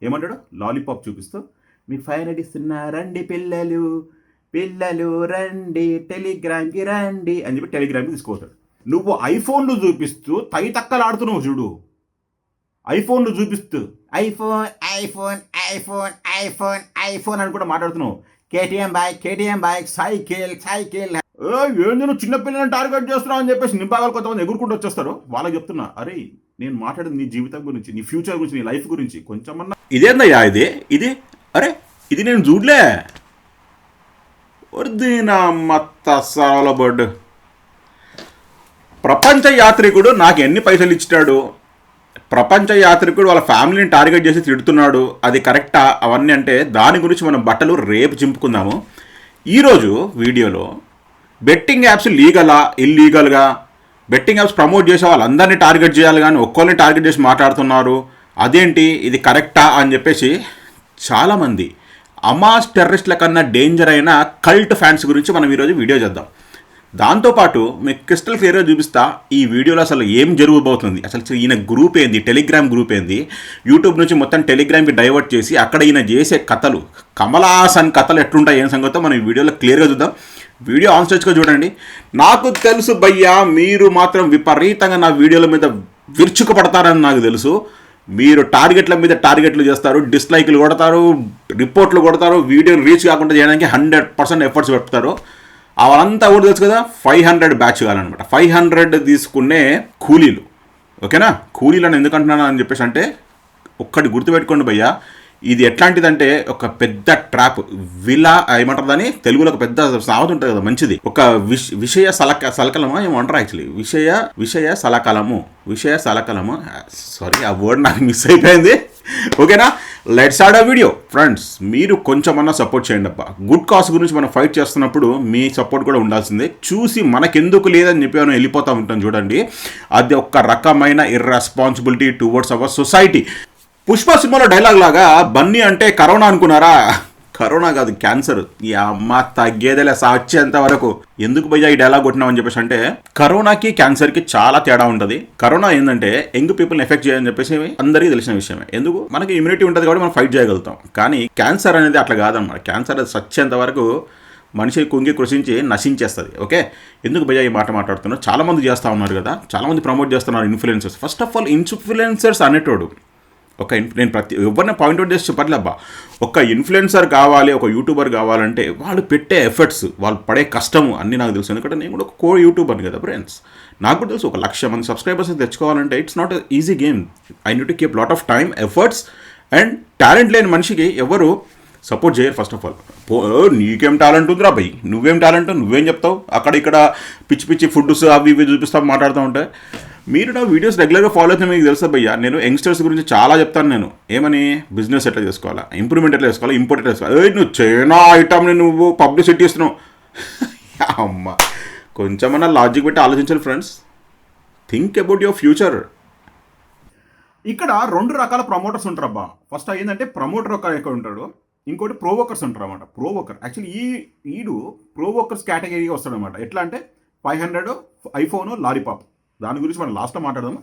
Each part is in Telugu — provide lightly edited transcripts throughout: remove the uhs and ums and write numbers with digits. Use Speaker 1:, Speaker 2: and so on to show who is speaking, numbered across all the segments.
Speaker 1: ఏమంటాడు? లాలీపాప్ చూపిస్తూ మీకు ఫైర్ ఇస్తున్నా రండి పిల్లలు, పిల్లలు రండి టెలిగ్రామ్కి రండి అని చెప్పి టెలిగ్రామ్కి తీసుకుపోతాడు. నువ్వు ఐఫోన్లు చూపిస్తూ తైతక్కలు ఆడుతున్నావు చూడు. ఐఫోన్లు చూపిస్తూ iPhone iPhone iPhone iPhone iPhone అని కూడా మాట్లాడుతున్నావు. KTM bike cycle cycle. ఏంది నువ్వు చిన్నపిల్లలను టార్గెట్ చేస్తున్నావు అని చెప్పేసి నింపాగాలు కొంతమంది ఎగురుకుంటూ వచ్చేస్తారు. వాళ్ళకి చెప్తున్నా, అరే నేను మాట్లాడేది నీ జీవితం గురించి, నీ ఫ్యూచర్ గురించి, నీ లైఫ్ గురించి కొంచెమన్నా. ఇదేందయ్యా ఇది అరే ఇది నేను చూడలే. నా మత్త బర్డ్ ప్రపంచ యాత్రికుడు నాకు ఎన్ని పైసలు ఇచ్చినాడు, ప్రపంచ యాత్రికుడు వాళ్ళ ఫ్యామిలీని టార్గెట్ చేసి తిడుతున్నాడు, అది కరెక్టా అవన్నీ అంటే దాని గురించి మనం బట్టలు రేపు చింపుకుందాము. ఈరోజు వీడియోలో బెట్టింగ్ యాప్స్ లీగలా ఇల్లీగల్గా, బెట్టింగ్ యాప్స్ ప్రమోట్ చేసే వాళ్ళందరినీ టార్గెట్ చేయాలి కానీ ఒక్కరిని టార్గెట్ చేసి మాట్లాడుతున్నారు, అదేంటి ఇది కరెక్టా అని చెప్పేసి చాలామంది అమాస్ టెర్రరిస్ట్ల కన్నా డేంజర్ అయిన కల్ట్ ఫ్యాన్స్ గురించి మనం ఈరోజు వీడియో చేద్దాం. దాంతోపాటు మీకు క్రిస్టల్ క్లియర్గా చూపిస్తా ఈ వీడియోలో అసలు ఏం జరగబోతుంది, అసలు ఈయన గ్రూప్ ఏంది, టెలిగ్రామ్ గ్రూప్ ఏంది, యూట్యూబ్ నుంచి మొత్తం టెలిగ్రామ్కి డైవర్ట్ చేసి అక్కడ ఈయన చేసే కథలు, కమలాసన్ కథలు ఎట్లుంటాయి ఏం సంగతో మనం ఈ వీడియోలో క్లియర్గా చూద్దాం. వీడియో ఆన్ స్టేజ్గా చూడండి. నాకు తెలుసు భయ్యా మీరు మాత్రం విపరీతంగా నా వీడియోల మీద విరుచుకుపడతారని నాకు తెలుసు. మీరు టార్గెట్ల మీద టార్గెట్లు చేస్తారు, డిస్లైక్లు కొడతారు, రిపోర్ట్లు కొడతారు, వీడియోని రీచ్ కాకుండా చేయడానికి 100% ఎఫర్ట్స్ పెడతారు. అవంతా కూడా తెలుసు కదా. 500 బ్యాచ్ కావాలన్నమాట. 500 తీసుకునే కూలీలు, ఓకేనా? కూలీలను ఎందుకంటున్నాను అని చెప్పేసి అంటే ఒక్కటి గుర్తుపెట్టుకోండి భయ్యా, ఇది ఎట్లాంటిదంటే ఒక పెద్ద ట్రాప్. విలా ఏమంటారు దాన్ని తెలుగులో ఒక పెద్ద సామెత ఉంటుంది కదా మంచిది, ఒక విషయ సలకలమా ఏమంటారు యాక్చువల్లీ, విషయ సలకలము. సారీ ఆ వర్డ్ నాకు మిస్ అయిపోయింది. ఓకేనా, లెట్స్ స్టార్ట్ ఆ వీడియో. ఫ్రెండ్స్ మీరు కొంచెమన్నా సపోర్ట్ చేయండి అబ్బా. గుడ్ కాజ్ గురించి మనం ఫైట్ చేస్తున్నప్పుడు మీ సపోర్ట్ కూడా ఉండాల్సిందే. చూసి మనకెందుకు లేదని చెప్పి మనం వెళ్ళిపోతూ ఉంటాం చూడండి, అది ఒక రకమైన irresponsibility towards our society. Pushpa సినిమాలో డైలాగ్ లాగా బన్నీ అంటే కరోనా అనుకున్నారా? కరోనా కాదు, క్యాన్సర్. ఈ అమ్మ తగ్గేదేలే సాచేంత వరకు. ఎందుకు భయ్యా ఈ డైలాగ్ కొట్టినామని చెప్పేసి అంటే కరోనాకి క్యాన్సర్కి చాలా తేడా ఉంటుంది. కరోనా ఏంటంటే యంగ్ పీపుల్ని ఎఫెక్ట్ చేయని చెప్పేసి అందరికీ తెలిసిన విషయమే. ఎందుకు మనకి ఇమ్యూనిటీ ఉంటుంది కాబట్టి మనం ఫైట్ చేయగలుగుతాం. కానీ క్యాన్సర్ అనేది అట్లా కాదన్నమాట. క్యాన్సర్ అది సచ్చేంత వరకు మనిషి కుంగి కృషించి నశించేస్తుంది. ఓకే, ఎందుకు భయ్యా ఈ మాట మాట్లాడుతున్నారు? చాలామంది చేస్తూ ఉన్నారు కదా, చాలామంది ప్రమోట్ చేస్తున్నారు influencers. First of all influencers అనేటోడు నేను ఎవరిని పాయింట్అవుట్ చేసి చెప్పట్లేబ్బా. ఒక ఇన్ఫ్లుయెన్సర్ కావాలి, ఒక యూట్యూబర్ కావాలంటే వాళ్ళు పెట్టే ఎఫర్ట్స్, వాళ్ళు పడే కష్టము అన్నీ నాకు తెలుసు. ఎందుకంటే నేను కూడా ఒక కో యూట్యూబర్ని కదా ఫ్రెండ్స్. నాకు కూడా తెలుసు 1,00,000 మంది సబ్స్క్రైబర్స్ తెచ్చుకోవాలంటే it's not easy game. I need to keep lot of time, efforts and talent లేని మనిషికి ఎవరు సపోర్ట్ చేయరు. ఫస్ట్ ఆఫ్ ఆల్ నీకేం టాలెంట్ ఉందిరా భయ్, నువ్వేం టాలెంట్ నువ్వేం చెప్తావు, అక్కడ ఇక్కడ పిచ్చి పిచ్చి ఫుడ్స్ అవి ఇవి చూపిస్తావు మాట్లాడుతూ ఉంటే. మీరు నా వీడియోస్ రెగ్యులర్గా ఫాలో అయితే మీకు తెలుసా భయ్యా, నేను యంగ్స్టర్స్ గురించి చాలా చెప్తాను. నేను ఏమని బిజినెస్ ఎట్లా చేసుకోవాలా, ఇంప్రూవ్మెంట్ ఎట్లా చేసుకోవాలా, ఇంపోర్ట్ ఎట్లా చేసుకోవాలి. నువ్వు చైనా ఐటమ్ని నువ్వు పబ్లిసిటీ ఇస్తున్నావు. అమ్మ కొంచెమన్నా లాజిక్ పెట్టి ఆలోచించాలి friends. Think about your future. ఇక్కడ 2 రకాల ప్రమోటర్స్ ఉంటారు అబ్బా. ఫస్ట్ ఏంటంటే ప్రమోటర్ ఒక ఎక్కడ ఉంటాడు, ఇంకోటి ప్రోవోకర్స్ ఉంటారు అనమాట. ప్రోవోకర్ యాక్చువల్లీ ఈడు ప్రోవోకర్స్ కేటగిరీగా వస్తాడు అనమాట. ఎట్లా అంటే 500 ఐఫోన్ లాలీపాప్, దాని గురించి మనం లాస్ట్లో మాట్లాడదాం.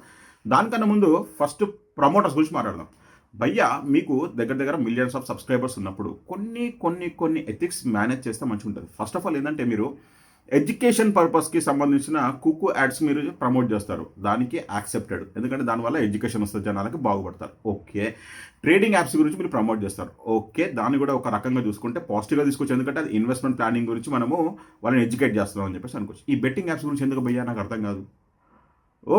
Speaker 1: దానికన్నా ముందు ఫస్ట్ ప్రమోటర్స్ గురించి మాట్లాడదాం. భయ్యా మీకు దగ్గర మిలియన్స్ ఆఫ్ సబ్స్క్రైబర్స్ ఉన్నప్పుడు కొన్ని ఎథిక్స్ మేనేజ్ చేస్తే మంచిగా ఉంటుంది. ఫస్ట్ ఆఫ్ ఆల్ ఏంటంటే మీరు ఎడ్యుకేషన్ పర్పస్కి సంబంధించిన కుక్కు యాడ్స్ మీరు ప్రమోట్ చేస్తారు, దానికి యాక్సెప్టెడ్. ఎందుకంటే దానివల్ల ఎడ్యుకేషన్ వస్తుంది, జనాలకి బాగుపడతారు. ఓకే, ట్రేడింగ్ యాప్స్ గురించి మీరు ప్రమోట్ చేస్తారు. ఓకే, దాన్ని కూడా ఒక రకంగా చూసుకుంటే పాజిటివ్గా తీసుకోవచ్చు. ఎందుకంటే అది ఇన్వెస్ట్మెంట్ ప్లానింగ్ గురించి మనము వాళ్ళని ఎడ్యుకేట్ చేస్తున్నాం అని చెప్పేసి అనుకోవచ్చు. ఈ బెట్టింగ్ యాప్స్ గురించి ఎందుకు భయ్యా నాకు అర్థం కాదు.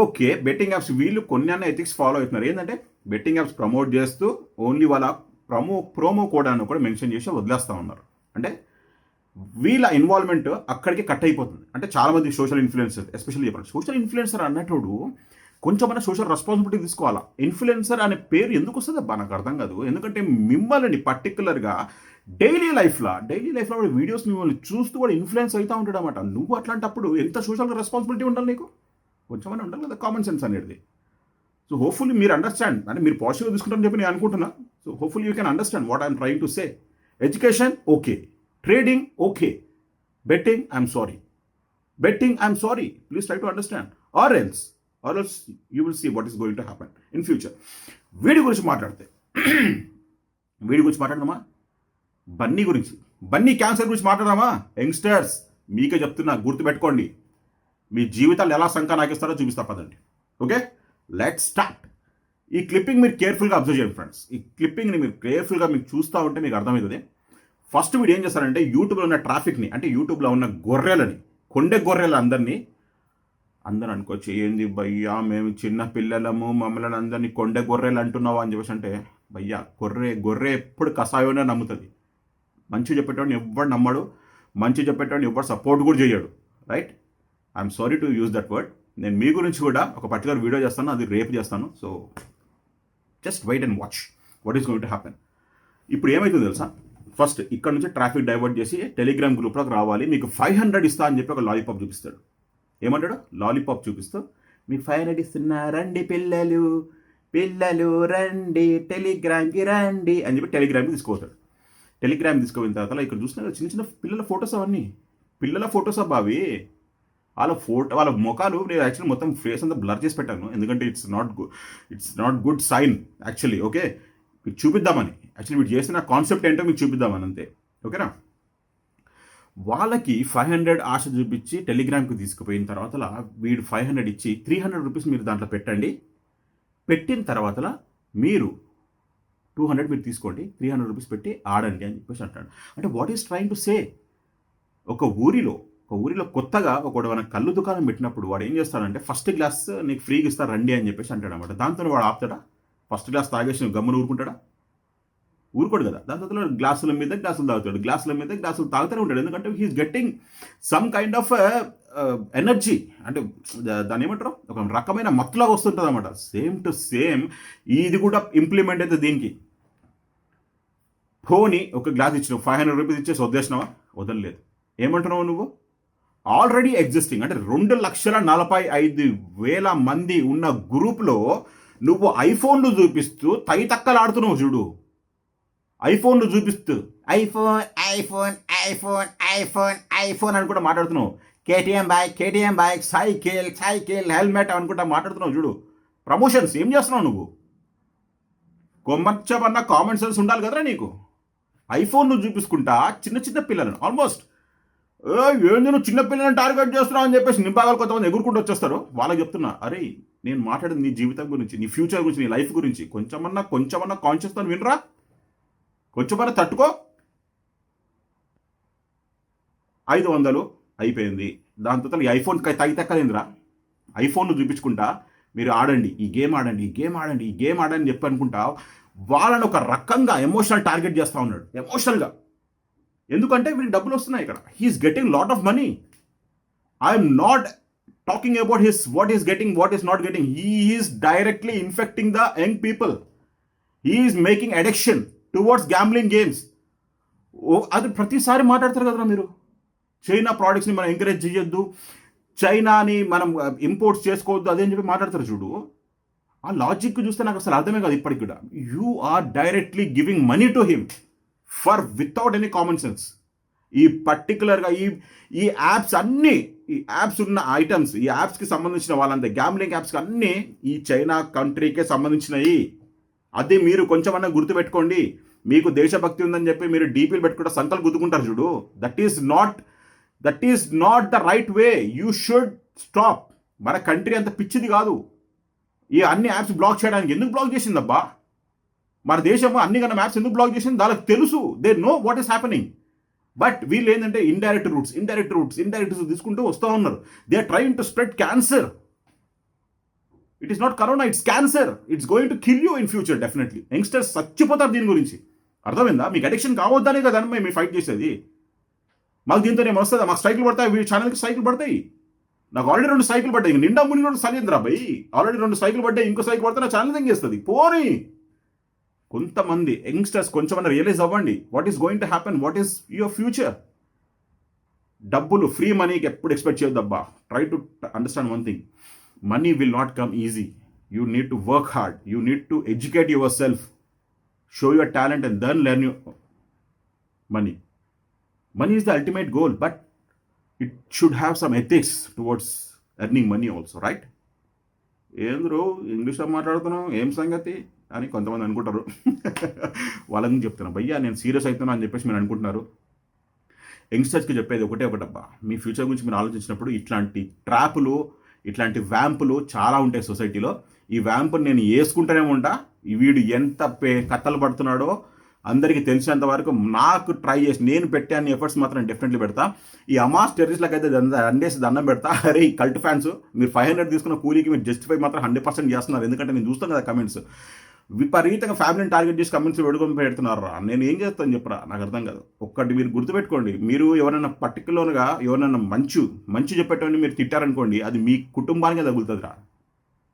Speaker 1: ఓకే, బెట్టింగ్ యాప్స్ వీళ్ళు కొన్ని అన్న ఎథిక్స్ ఫాలో అవుతున్నారు. ఏంటంటే బెట్టింగ్ యాప్స్ ప్రమోట్ చేస్తూ ఓన్లీ వాళ్ళ ప్రోమో కోడ్ అని కూడా మెన్షన్ చేసి వదిలేస్తూ ఉన్నారు. అంటే వీళ్ళ ఇన్వాల్వ్మెంట్ అక్కడికి కట్ అయిపోతుంది. అంటే చాలామంది సోషల్ ఇన్ఫ్లుయెన్సర్, ఎస్పెషల్లీ చెప్పండి, సోషల్ ఇన్ఫ్లుయెన్సర్ అన్నట్టు కొంచెమైనా సోషల్ రెస్పాన్సిబిలిటీ తీసుకోవాలా. ఇన్ఫ్లుయెన్సర్ అనే పేరు ఎందుకు వస్తుంది అబ్బా నాకు అర్థం కాదు. ఎందుకంటే మిమ్మల్ని పర్టికులర్గా డైలీ లైఫ్లో వీడియోస్ మిమ్మల్ని చూస్తూ కూడా ఇన్ఫ్లుయెన్స్ అవుతూ ఉంటాడు అనమాట. నువ్వు అట్లాంటప్పుడు ఎంత సోషల్ రెస్పాన్సిబిలిటీ ఉండాలి నీకు, కొంచెమైనా ఉండాలి కదా కామన్ సెన్స్ అనేది. సో హోప్ఫుల్లీ మీరు అండర్స్టాండ్, అంటే మీరు పాజిటివ్గా తీసుకుంటారని చెప్పి నేను అనుకుంటున్నా. So hopefully you can understand what I'm trying to say. Education okay, trading okay, betting I'm sorry, please try to understand or else you will see what is going to happen in future. వీడి గురించి మాట్లాడితే వీడి గురించి మాట్లాడదామా? బన్నీ గురించి, బన్నీ క్యాన్సర్ గురించి మాట్లాడదామా? యంగ్స్టర్స్ మీకే చెప్తున్నా, గుర్తుపెట్టుకోండి. మీ జీవితాలు ఎలా సంఖ నాకిస్తారో చూపిస్తా పదండి. Okay, let's start. ఈ క్లిప్పింగ్ మీరు కేర్ఫుల్గా అబ్జర్వ్ చేయండి ఫ్రెండ్స్. ఈ క్లిప్పింగ్ని మీరు కేర్ఫుల్గా మీకు చూస్తూ ఉంటే మీకు అర్థమవుతుంది. ఫస్ట్ వీడు ఏం చేస్తారంటే యూట్యూబ్లో ఉన్న ట్రాఫిక్ని, అంటే యూట్యూబ్లో ఉన్న గొర్రెలని, కొండె గొర్రెలు అందరూ అనుకోవచ్చు, ఏంది భయ్యా మేము చిన్న పిల్లలము, మమ్మల్ని అందరినీ కొండె గొర్రెలు అంటున్నావు అని చెప్పేసి అంటే, భయ్యా గొర్రె ఎప్పుడు కషాయోనే నమ్ముతుంది. మంచి చెప్పేటోడిని ఎవ్వడు నమ్మడు, మంచి చెప్పేటోడిని ఎవ్వడు సపోర్ట్ కూడా చేయడు. Right? I'm sorry to use that word. నేను మీ గురించి కూడా ఒక పర్టికులర్ వీడియో చేస్తాను, అది రేపు చేస్తాను. So just wait and watch what is going to happen. ఇప్పుడు ఏమవుతుందో తెలుసా? ఫస్ట్ ఇక్కడ నుంచి ట్రాఫిక్ డైవర్ట్ చేసి టెలిగ్రామ్ గ్రూప్లోకి రావాలి, మీకు 500 ఇస్తా అని చెప్పి ఒక లాలీపాప్ చూపిస్తాడు. ఏమంటాడు? లాలీపాప్ చూపిస్తూ మీకు 500 ఇస్తున్నా, రండి పిల్లలు రండి, టెలిగ్రామ్కి రండి అని చెప్పి టెలిగ్రామ్కి తీసుకుపోతాడు. టెలిగ్రామ్ తీసుకుపోయిన తర్వాత ఇక్కడ చూస్తున్నారు చిన్న చిన్న పిల్లల ఫొటోస్, అవన్నీ పిల్లల ఫొటోస్ అవి. వాళ్ళ ముఖాలు నేను యాక్చువల్లీ మొత్తం ఫేస్ అంతా బ్లర్ చేసి పెట్టాను, ఎందుకంటే it's not good sign actually. Okay, మీకు చూపిద్దామని, యాక్చువల్లీ వీడు చేసిన కాన్సెప్ట్ ఏంటో మీకు చూపిద్దామని అంతే. ఓకేనా? వాళ్ళకి 500 ఆశ చూపించి టెలిగ్రామ్కి తీసుకుపోయిన తర్వాత వీడు 500 ఇచ్చి 300 రూపీస్ మీరు దాంట్లో పెట్టండి. పెట్టిన తర్వాత మీరు 200 మీరు తీసుకోండి, 300 రూపీస్ పెట్టి ఆడండి అని చెప్పేసి అంటాడు. అంటే what is trying to say? ఒక ఊరిలో కొత్తగా మన కళ్ళు దుకాణం పెట్టినప్పుడు వాడు ఏం చేస్తాడంటే ఫస్ట్ గ్లాస్ నీకు ఫ్రీగా ఇస్తా రండి అని చెప్పేసి అంటాడు అనమాట. దాంతో వాడు ఆపుతాడా? ఫస్ట్ గ్లాస్ తాగేసి గమ్మున ఊరుకుంటాడా? ఊరుకోడు కదా. దాని తర్వాత గ్లాసులు తాగుతాడు, గ్లాసులు తాగుతూనే ఉంటాడు. ఎందుకంటే he is getting some kind of energy, అంటే దాన్ని ఏమంటారు, ఒక రకమైన మత్తులాగా వస్తుంటుంది అనమాట. సేమ్ టు సేమ్ ఇది కూడా ఇంప్లిమెంట్ అయితే దీనికి. పోనీ ఒక గ్లాస్ ఇచ్చినావు, 500 రూపీస్ ఇచ్చేసి వదిలేసినావా? వదలలేదు. ఏమంటున్నావు నువ్వు? ఆల్రెడీ ఎగ్జిస్టింగ్, అంటే 2,45,000 మంది ఉన్న గ్రూప్లో నువ్వు ఐఫోన్లు చూపిస్తూ తైతక్కలాడుతున్నావు చూడు. ఐఫోన్లు చూపిస్తూ ఐఫోన్ అని కూడా మాట్లాడుతున్నావు. కేటీఎం బైక్, సైకిల్ హెల్మెట్ అనుకుంటా మాట్లాడుతున్నావు చూడు. ప్రమోషన్స్ ఏం చేస్తున్నావు నువ్వు? కొమ్మచ్చమన్న కామన్ సెన్స్ ఉండాలి కదరా నీకు. ఐఫోన్లు చూపించుకుంటా చిన్న పిల్లలను, ఆల్మోస్ట్ ఏంది నువ్వు చిన్నపిల్లలను టార్గెట్ చేస్తున్నావు అని చెప్పేసి నింపాగాలు కొంతమంది ఎగురుకుంటూ వచ్చేస్తారు. వాళ్ళకి చెప్తున్నా, అరే నేను మాట్లాడేది నీ జీవితం గురించి, నీ ఫ్యూచర్ గురించి, నీ లైఫ్ గురించి. కొంచెమన్నా కాన్షియస్ తో వినరా, కొంచెమన్నా తట్టుకో. 500 అయిపోయింది. దాని తర్వాత ఈ ఐఫోన్ తగ్గలేదురా. ఐఫోన్లు చూపించుకుంటా మీరు ఆడండి, ఈ గేమ్ ఆడని చెప్పి అనుకుంటా వాళ్ళని ఒక రకంగా ఎమోషనల్ టార్గెట్ చేస్తూ ఉన్నాడు, ఎమోషనల్గా. ఎందుకంటే వీరికి డబ్బులు వస్తున్నాయి. ఇక్కడ he is getting lot of money. I'm not talking about what is getting, what is not getting. He is directly infecting the young people. He is making addiction towards gambling games. అది ప్రతిసారి మాట్లాడతారు కదరా మీరు. చైనా ప్రోడక్ట్స్ని మనం ఎంకరేజ్ చేయొద్దు, చైనాని మనం ఇంపోర్ట్స్ చేసుకోవద్దు, అదేం చెప్పి మాట్లాడతారు చూడు. ఆ లాజిక్ చూస్తే నాకు అసలు అర్థమే కాదు ఇప్పటికి కూడా. You are directly giving money to him for without any common sense. ఈ పర్టికులర్గా ఈ యాప్స్ అన్నీ, ఈ యాప్స్ ఉన్న ఐటమ్స్, ఈ యాప్స్కి సంబంధించిన వాళ్ళంతా, గ్యాంబ్లింగ్ యాప్స్కి అన్నీ ఈ చైనా కంట్రీకే సంబంధించినవి. అది మీరు కొంచెమన్నా గుర్తుపెట్టుకోండి. మీకు దేశభక్తి ఉందని చెప్పి మీరు డీపీలు పెట్టుకుంటే సంకలు గుద్దుకుంటారు చూడు. That is not the right way. You should stop. మన కంట్రీ అంత పిచ్చిది కాదు ఈ అన్ని యాప్స్ బ్లాక్ చేయడానికి. ఎందుకు బ్లాక్ చేసిందబ్బా మన దేశం? అన్ని కన్నా మ్యాప్స్ ఎందుకు బ్లాక్ చేసింది దానికి తెలుసు. They know what is happening. But వీళ్ళు ఏంటంటే ఇండైరెక్ట్ రూట్స్ తీసుకుంటూ వస్తూ ఉన్నారు. They are trying to spread cancer. It is not corona, it's cancer. It's going to kill you in future definitely. Youngsters చచ్చిపోతారు దీని గురించి. అర్థమైందా? మీకు అడిక్షన్ కావద్దనే కదా మేము ఫైట్ చేసేది. మాకు దీంతో ఏమి వస్తుందా? మాకు స్ట్రైకులు పడతాయి, వీడి ఛానల్కి స్ట్రైకులు పడతాయి. నాకు ఆల్రెడీ 2 స్ట్రైకులు పడ్డాయి. నిండా ముని 2 సలేంద్రా భయ్, ఆల్రెడీ 2 స్ట్రైకులు పడ్డాయి. ఇంకో స్ట్రైక్ పడితే నా ఛానల్ తెంగేస్తుంది. పోనీ కొంతమంది యంగ్స్టర్స్ కొంచెమన్నా రియలైజ్ అవ్వండి. What is going to happen, what is your future. డబ్బులు ఫ్రీ మనీకి ఎప్పుడు ఎక్స్పెక్ట్ చేయొద్దబ్బా. Try to understand one thing, money will not come easy. You need to work hard. You need to educate yourself, show your talent, and then learn your money. Money is the ultimate goal, but it should have some ethics towards earning money also, right? ఏంద్రో ఇంగ్లీష్లో మాట్లాడుతున్నావు, ఏం సంగతి? అని కొంతమంది అనుకుంటారు. వాళ్ళని చెప్తున్నా, భయ్యా నేను సీరియస్ అవుతున్నా అని చెప్పేసి మీరు అనుకుంటున్నారు. యంగ్స్టర్స్కి చెప్పేది ఒకటబ్బా, మీ ఫ్యూచర్ గురించి మీరు ఆలోచించినప్పుడు ఇట్లాంటి ట్రాపులు, ఇట్లాంటి వ్యాంపులు చాలా ఉంటాయి సొసైటీలో. ఈ వ్యాంపుని నేను వేసుకుంటూనే ఉంటా. వీడు ఎంత కట్టలు పడుతున్నాడో అందరికీ తెలిసినంత వరకు నాకు ట్రై చేసి నేను పెట్టే అన్ని ఎఫర్ట్స్ మాత్రం డెఫినెట్లీ పెడతా. ఈ అమాస్ టెర్రరిస్ట్లకు అయితే అండేసి దండం పెడతా. అరే ఈ కల్ట్ ఫ్యాన్స్, మీరు 500 తీసుకున్న కూలీకి మీరు జస్టిఫై మాత్రం 100% చేస్తున్నారు. ఎందుకంటే నేను చూస్తాను కదా కమెంట్స్, విపరీతంగా ఫ్యామిలీని టార్గెట్ చేసి కమెంట్స్ పెట్టుకొని పెడుతున్నారు. నేను ఏం చేస్తాను చెప్పరా, నాకు అర్థం కాదు. ఒక్కటి మీరు గుర్తుపెట్టుకోండి, మీరు ఎవరైనా పర్టికులర్గా ఎవరైనా మంచి చెప్పేటోని మీరు తిట్టారనుకోండి, అది మీ కుటుంబానికే తగులుతుందిరా.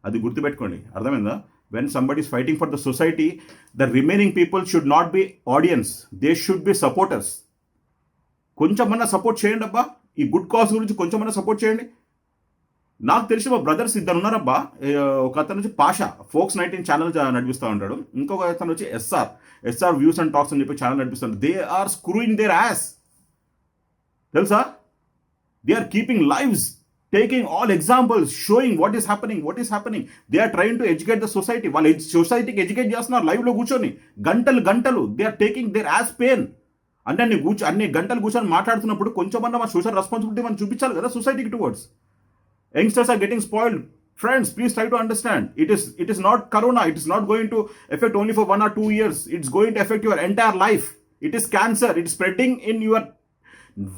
Speaker 1: అది గుర్తుపెట్టుకోండి, అర్థమైందా? When somebody is fighting for the society, the remaining people should not be audience, they should be supporters. కొంచెమన్నా సపోర్ట్ చేయండి అబ్బా, ఈ గుడ్ కాజ్ గురించి కొంచెమన్నా సపోర్ట్ చేయండి. నాకు తెలిసి మా బ్రదర్స్ ఇద్దరు ఉన్నారబ్బా. ఒక అతను వచ్చి పాషా ఫోక్స్ 19 ఛానల్ నడిపిస్తూ ఉంటాడు. ఇంకొక అతను వచ్చి ఎస్ఆర్ వ్యూస్ అండ్ టాక్స్ అని చెప్పి ఛానల్ నడిపిస్తాడు. They are screwing their ass, తెలుసా? They are keeping lives, taking all examples, showing what is happening. They are trying to educate the society. వాళ్ళు సొసైటీకి ఎడ్యుకేట్ చేస్తున్నారు లైవ్లో కూర్చొని గంటలు. They are taking their ass pain. అంటే అన్ని గంటలు కూర్చొని మాట్లాడుతున్నప్పుడు కొంచెమన్నా మన సోషల్ రెస్పాన్సిబిలిటీ మనం చూపించాలి కదా సొసైటీకి towards. Youngsters are getting spoiled. Friends, please try to understand. It is not corona. It is not going to affect only for 1 or 2 years. It's going to affect your entire life. It is cancer. It is spreading in your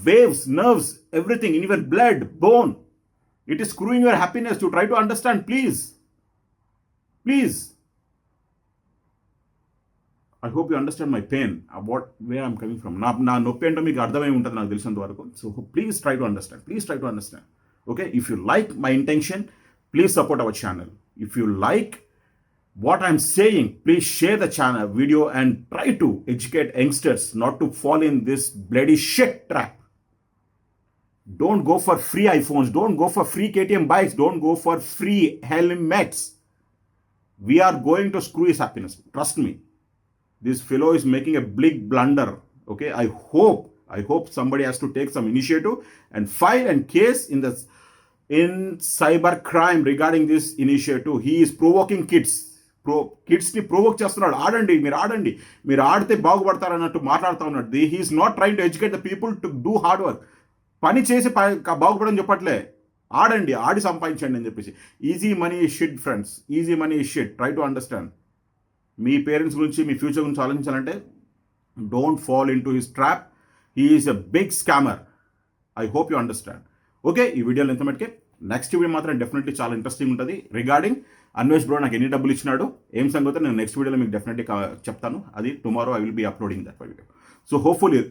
Speaker 1: waves, nerves, everything, in your blood, bone. It is screwing your happiness. To try to understand, please. I hope you understand my pain, about where I'm coming from. నా నొప్పి ఏంటో మీకు అర్థమై ఉంటుంది నాకు తెలిసినంత వరకు. So please try to understand. Okay, if you like my intention, please support our channel. If you like what I'm saying, please share the channel video and try to educate youngsters not to fall in this bloody shit trap. Don't go for free iPhones, don't go for free KTM bikes, don't go for free helmets. We are going to screw his happiness, trust me. This fellow is making a big blunder. Okay, I hope somebody has to take some initiative and file a case in cyber crime regarding this initiative. He is provoking కిడ్స్ని ప్రొవోక్ చేస్తున్నాడు. మీరు ఆడితే బాగుపడతారన్నట్టు మాట్లాడుతూ ఉన్నాడు. He is not trying to educate the people to do hard work. పని చేసి బాగుపడని చెప్పట్లే, ఆడి సంపాదించండి అని చెప్పేసి. Easy money is shit friends, easy money is shit. Try to understand. మీ పేరెంట్స్ గురించి, మీ ఫ్యూచర్ గురించి ఆలోచించాలంటే don't fall into his trap. He is a big scammer. I hope you understand. Okay, ఈ వీడియోలో ఎంత మటుకే. నెక్స్ట్ వీడియో మాత్రం డెఫినెట్లీ చాలా ఇంట్రెస్టింగ్ ఉంటుంది. రిగార్డింగ్ అన్వేష్ బ్రో నాకు ఎన్ని డబ్బులు ఇచ్చినాడు, ఏం సంగతి నేను నెక్స్ట్ వీడియోలో మీకు డెఫినెట్లీ చెప్తాను. అది tomorrow I will be uploading that video. So hopefully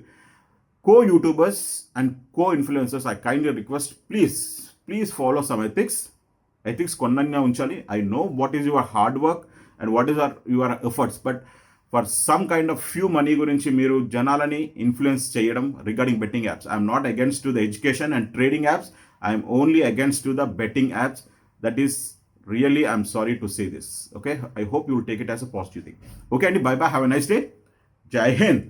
Speaker 1: co-YouTubers and co-influencers, I kindly request, please follow some ethics konnanya unchali. I know what is your hard work and what is your efforts, but for some kind of few money gurinchi మీరు జనాలని ఇన్ఫ్లుయెన్స్ చేయడం regarding betting apps. I'm not against to the education and trading apps, I'm only against to the betting apps. That is really, I'm sorry to say this. Okay, I hope you will take it as a positive thing. Okay అండి, bye bye, have a nice day. జై హింద్.